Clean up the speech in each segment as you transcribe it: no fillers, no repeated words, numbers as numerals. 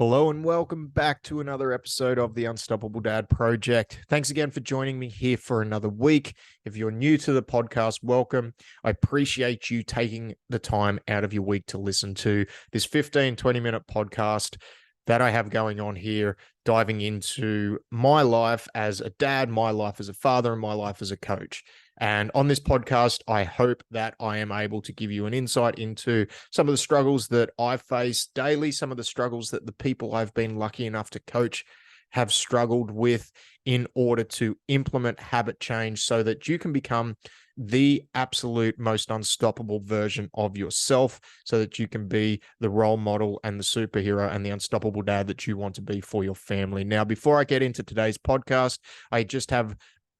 Hello and welcome back to another episode of the Unstoppable Dad Project. Thanks again for joining me here for another week. If you're new to the podcast, welcome. I appreciate you taking the time out of your week to listen to this 15-20-minute podcast that I have going on here, diving into my life as a dad, my life as a father, and my life as a coach. And on this podcast, I hope that I am able to give you an insight into some of the struggles that I face daily, some of the struggles that the people I've been lucky enough to coach have struggled with in order to implement habit change so that you can become the absolute most unstoppable version of yourself, so that you can be the role model and the superhero and the unstoppable dad that you want to be for your family. Now, before I get into today's podcast, I just have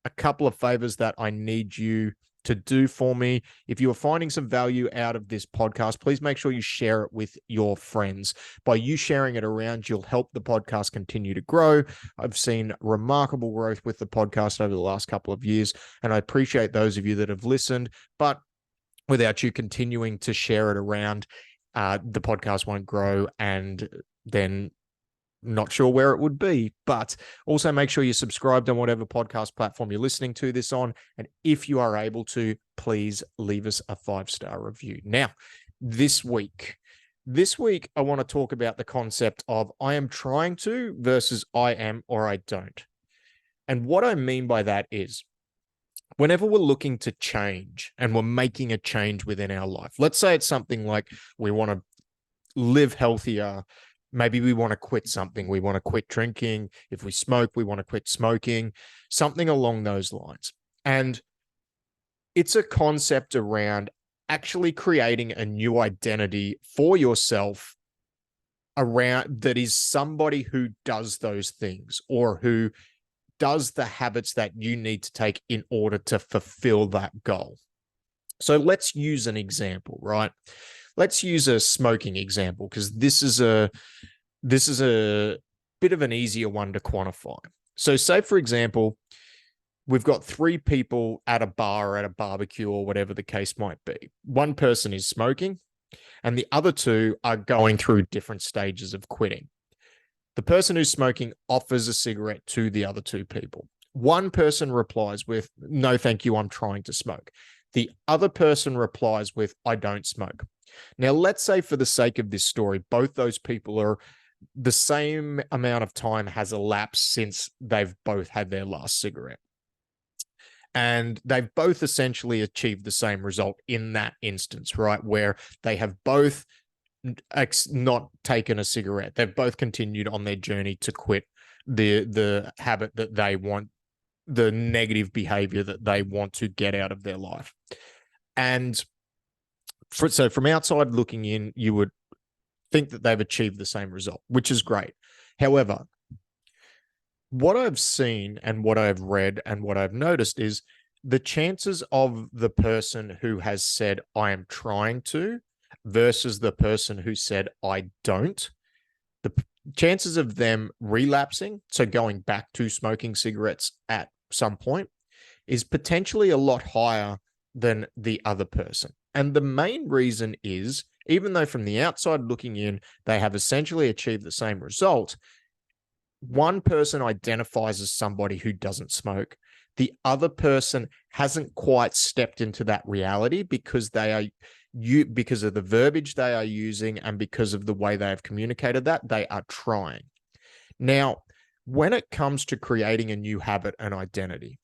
a couple of favors that I need you to do for me. If you are finding some value out of this podcast, please make sure you share it with your friends. By you sharing it around, you'll help the podcast continue to grow. I've seen remarkable growth with the podcast over the last couple of years, and I appreciate those of you that have listened. But without you continuing to share it around, the podcast won't grow, and then not sure where it would be. But also make sure you're subscribed on whatever podcast platform you're listening to this on. And if you are able to, please leave us a 5-star review. Now, this week, I want to talk about the concept of I am trying to versus I am or I don't. And what I mean by that is, whenever we're looking to change and we're making a change within our life, let's say it's something like we want to live healthier. Maybe we want to quit something. We want to quit drinking. If we smoke, we want to quit smoking, something along those lines. And it's a concept around actually creating a new identity for yourself around that is somebody who does those things or who does the habits that you need to take in order to fulfill that goal. So let's use an example, right? Let's use a smoking example, because this is a bit of an easier one to quantify. So say, for example, we've got 3 people at a bar or at a barbecue or whatever the case might be. One person is smoking and the other 2 are going through different stages of quitting. The person who's smoking offers a cigarette to the other 2 people. One person replies with, "No, thank you, I'm trying to smoke." The other person replies with, "I don't smoke." Now, let's say for the sake of this story, both those people are the same amount of time has elapsed since they've both had their last cigarette. And they've both essentially achieved the same result in that instance, right? Where they have both not taken a cigarette. They've both continued on their journey to quit the habit that they want, the negative behavior that they want to get out of their life. And so from outside looking in, you would think that they've achieved the same result, which is great. However, what I've seen and what I've read and what I've noticed is the chances of the person who has said, "I am trying to," versus the person who said, "I don't," the chances of them relapsing, so going back to smoking cigarettes at some point, is potentially a lot higher than the other person. And the main reason is, even though from the outside looking in, they have essentially achieved the same result, one person identifies as somebody who doesn't smoke. The other person hasn't quite stepped into that reality because because of the verbiage they are using and because of the way they have communicated that, they are trying. Now, when it comes to creating a new habit and identity,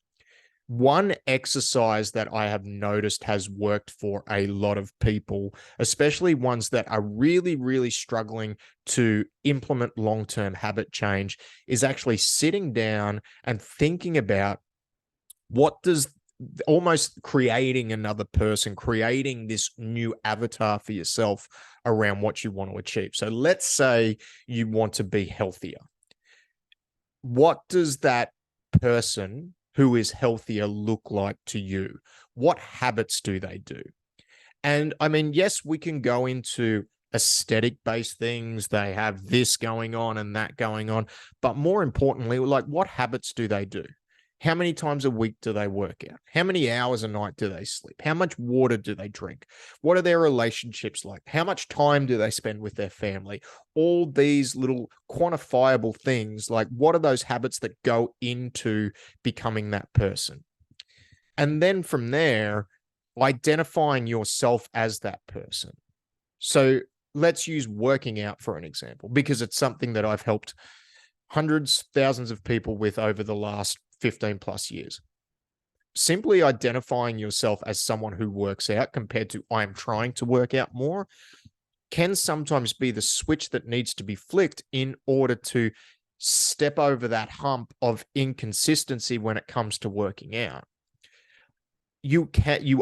one exercise that I have noticed has worked for a lot of people, especially ones that are really, really struggling to implement long-term habit change, is actually sitting down and thinking about almost creating another person, creating this new avatar for yourself around what you want to achieve. So let's say you want to be healthier. What does that person who is healthier look like to you? What habits do they do? And I mean, yes, we can go into aesthetic-based things. They have this going on and that going on. But more importantly, like, what habits do they do? How many times a week do they work out? How many hours a night do they sleep? How much water do they drink? What are their relationships like? How much time do they spend with their family? All these little quantifiable things, like what are those habits that go into becoming that person? And then from there, identifying yourself as that person. So let's use working out for an example, because it's something that I've helped hundreds, thousands of people with over the last 15 plus years. Simply identifying yourself as someone who works out compared to I'm trying to work out more can sometimes be the switch that needs to be flicked in order to step over that hump of inconsistency when it comes to working out. You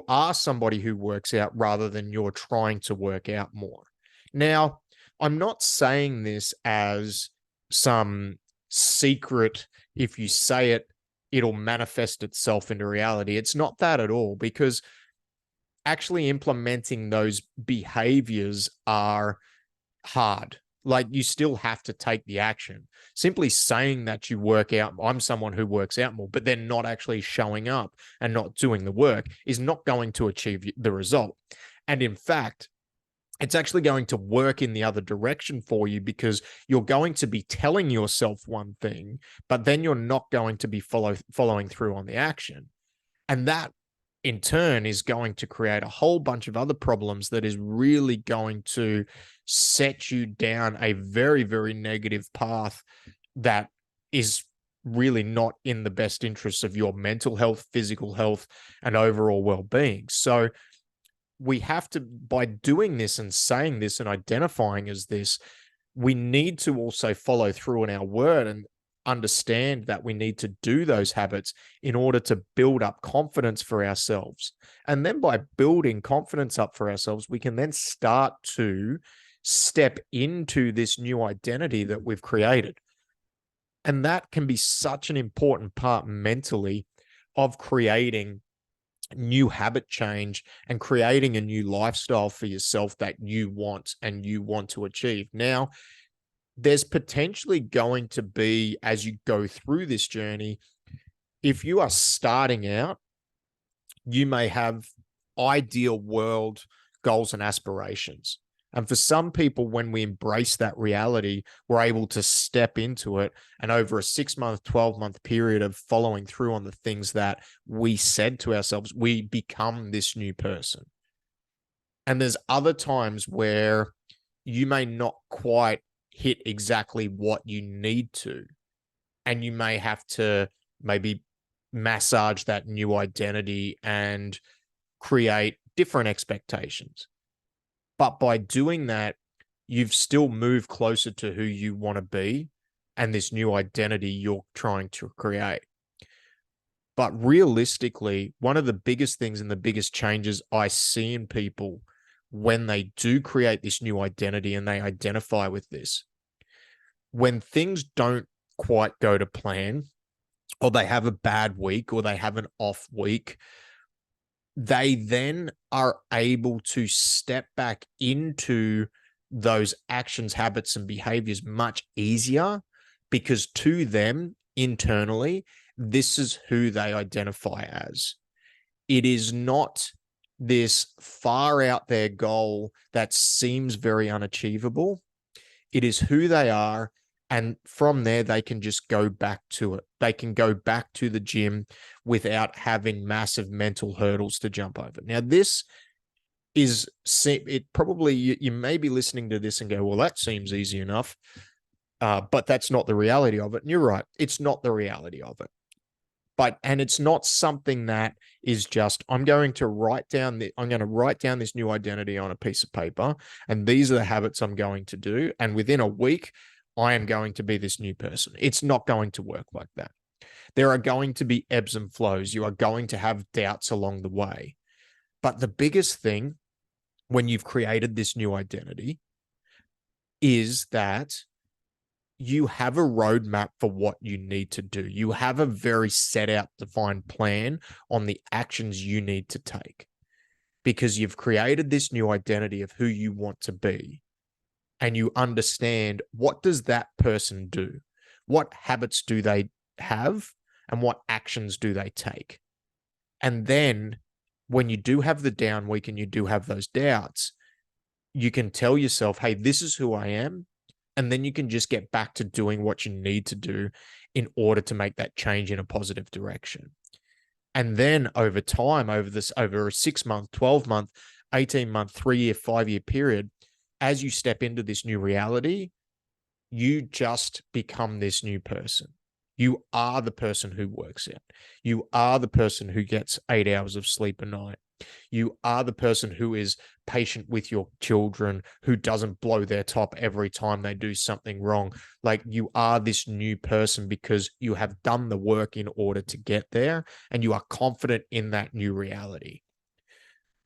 are somebody who works out rather than you're trying to work out more. Now, I'm not saying this as some secret, if you say it, it'll manifest itself into reality. It's not that at all, because actually implementing those behaviors are hard. Like, you still have to take the action. Simply saying that you work out, I'm someone who works out more, but then not actually showing up and not doing the work is not going to achieve the result. And in fact, it's actually going to work in the other direction for you, because you're going to be telling yourself one thing, but then you're not going to be following through on the action. And that in turn is going to create a whole bunch of other problems that is really going to set you down a very, very negative path that is really not in the best interests of your mental health, physical health, and overall well-being. So we have to, by doing this and saying this and identifying as this, we need to also follow through on our word and understand that we need to do those habits in order to build up confidence for ourselves. And then by building confidence up for ourselves, we can then start to step into this new identity that we've created. And that can be such an important part mentally of creating new habit change and creating a new lifestyle for yourself that you want and you want to achieve. Now, there's potentially going to be, as you go through this journey, if you are starting out, you may have ideal world goals and aspirations. And for some people, when we embrace that reality, we're able to step into it. And over a 6-month, 12-month period of following through on the things that we said to ourselves, we become this new person. And there's other times where you may not quite hit exactly what you need to. And you may have to maybe massage that new identity and create different expectations. But by doing that, you've still moved closer to who you want to be and this new identity you're trying to create. But realistically, one of the biggest things and the biggest changes I see in people when they do create this new identity and they identify with this, when things don't quite go to plan, or they have a bad week, or they have an off week, they then are able to step back into those actions, habits, and behaviors much easier, because to them internally, this is who they identify as. It is not this far out there goal that seems very unachievable. It is who they are. And from there, they can just go back to it. They can go back to the gym without having massive mental hurdles to jump over. Now, this is, it probably, you may be listening to this and go, well, that seems easy enough. But that's not the reality of it. And you're right. It's not the reality of it. And it's not something that is just, I'm going to write down this new identity on a piece of paper, and these are the habits I'm going to do. And within a week, I am going to be this new person. It's not going to work like that. There are going to be ebbs and flows. You are going to have doubts along the way. But the biggest thing when you've created this new identity is that you have a roadmap for what you need to do. You have a very set out, defined plan on the actions you need to take, because you've created this new identity of who you want to be. And you understand, what does that person do? What habits do they have? and what actions do they take? And then when you do have the down week and you do have those doubts, you can tell yourself, hey, this is who I am. And then you can just get back to doing what you need to do in order to make that change in a positive direction. And then over time, over a 6-month, 12-month, 18-month, 3-year, 5-year period, as you step into this new reality, you just become this new person. You are the person who works out. You are the person who gets 8 hours of sleep a night. You are the person who is patient with your children, who doesn't blow their top every time they do something wrong. Like, you are this new person because you have done the work in order to get there, and you are confident in that new reality.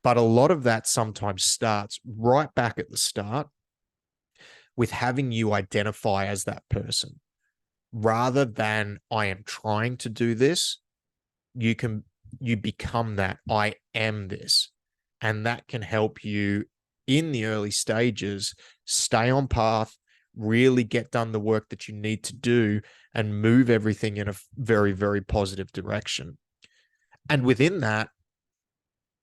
But a lot of that sometimes starts right back at the start with having you identify as that person. Rather than I am trying to do this, you become that I am this. And that can help you in the early stages stay on path, really get done the work that you need to do, and move everything in a very, very positive direction. And within that,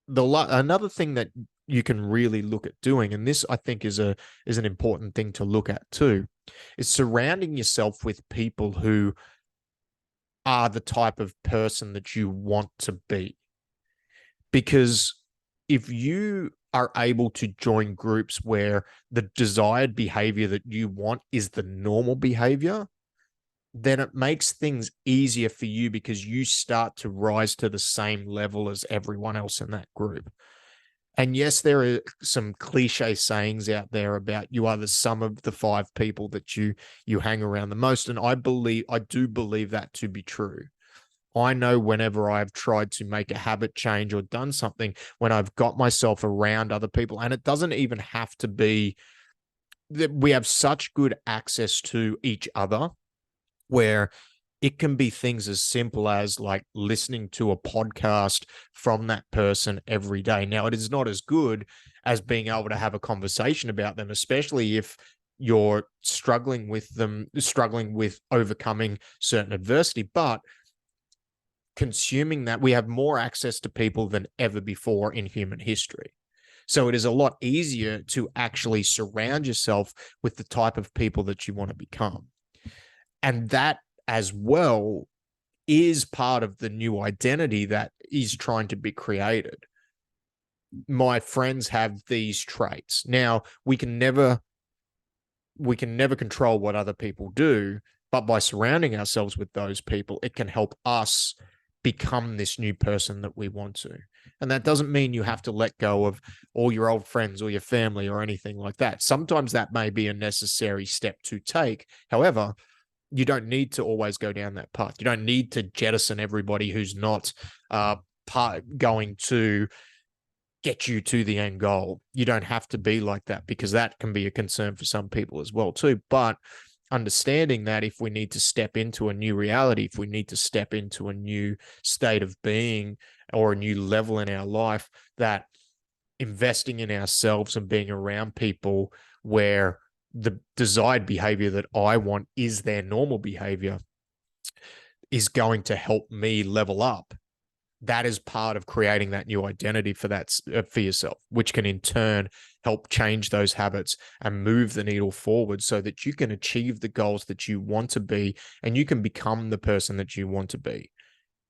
another thing that you can really look at doing, and this I think is an important thing to look at too, is surrounding yourself with people who are the type of person that you want to be. Because if you are able to join groups where the desired behavior that you want is the normal behavior, then it makes things easier for you because you start to rise to the same level as everyone else in that group. And yes, there are some cliche sayings out there about you are the sum of the 5 people that you hang around the most. And I do believe that to be true. I know whenever I've tried to make a habit change or done something, when I've got myself around other people, and it doesn't even have to be that we have such good access to each other, where it can be things as simple as like listening to a podcast from that person every day. Now, it is not as good as being able to have a conversation about them, especially if you're struggling with overcoming certain adversity. But consuming that, we have more access to people than ever before in human history. So it is a lot easier to actually surround yourself with the type of people that you want to become. And that as well is part of the new identity that is trying to be created. My friends have these traits. Now, we can never control what other people do, but by surrounding ourselves with those people, it can help us become this new person that we want to. And that doesn't mean you have to let go of all your old friends or your family or anything like that. Sometimes that may be a necessary step to take. However, you don't need to always go down that path. You don't need to jettison everybody who's not going to get you to the end goal. You don't have to be like that, because that can be a concern for some people as well too. But understanding that if we need to step into a new reality, if we need to step into a new state of being or a new level in our life, that investing in ourselves and being around people where the desired behavior that I want is their normal behavior is going to help me level up. That is part of creating that new identity for yourself, which can in turn help change those habits and move the needle forward so that you can achieve the goals that you want to be and you can become the person that you want to be.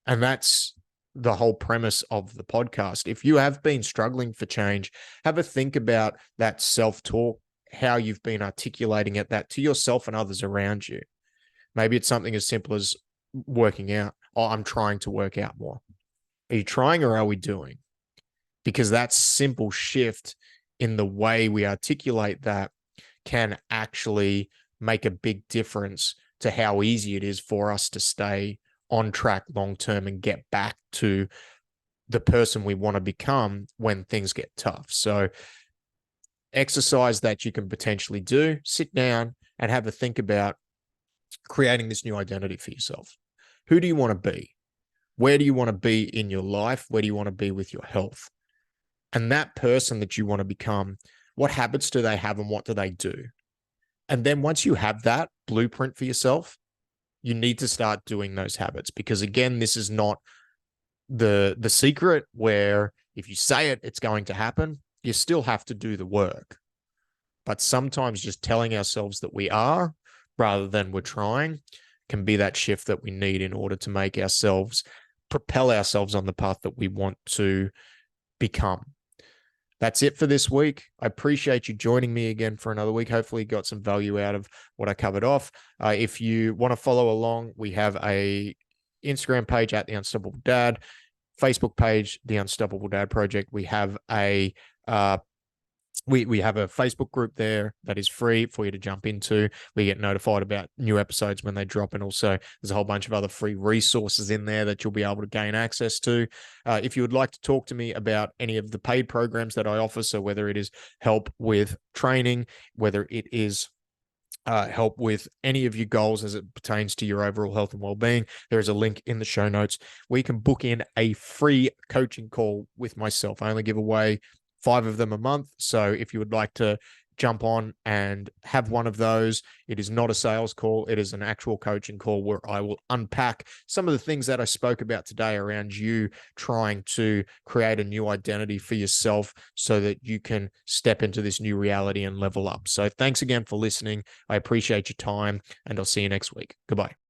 And that's the whole premise of the podcast. If you have been struggling for change, have a think about that self-talk, how you've been articulating it, that to yourself and others around you. Maybe it's something as simple as working out. Oh, I'm trying to work out more. Are you trying, or are we doing? Because that simple shift in the way we articulate that can actually make a big difference to how easy it is for us to stay on track long term and get back to the person we want to become when things get tough. So exercise that you can potentially do, sit down and have a think about creating this new identity for yourself. Who do you want to be? Where do you want to be in your life? Where do you want to be with your health? And that person that you want to become, what habits do they have and what do they do? And then once you have that blueprint for yourself, You need to start doing those habits, because again, this is not the secret where if you say it, it's going to happen. You still have to do the work. But sometimes just telling ourselves that we are rather than we're trying can be that shift that we need in order to make ourselves propel ourselves on the path that we want to become. That's it for this week. I appreciate you joining me again for another week. Hopefully you got some value out of what I covered off. If you want to follow along, we have a Instagram page at The Unstoppable Dad, Facebook page, The Unstoppable Dad Project. We have a we have a Facebook group there that is free for you to jump into. We get notified about new episodes when they drop, and also there's a whole bunch of other free resources in there that you'll be able to gain access to. If you would like to talk to me about any of the paid programs that I offer, so whether it is help with training, whether it is help with any of your goals as it pertains to your overall health and well-being, there is a link in the show notes where you can book in a free coaching call with myself. I only give away 5 of them a month. So if you would like to jump on and have one of those, it is not a sales call. It is an actual coaching call where I will unpack some of the things that I spoke about today around you trying to create a new identity for yourself so that you can step into this new reality and level up. So thanks again for listening. I appreciate your time, and I'll see you next week. Goodbye.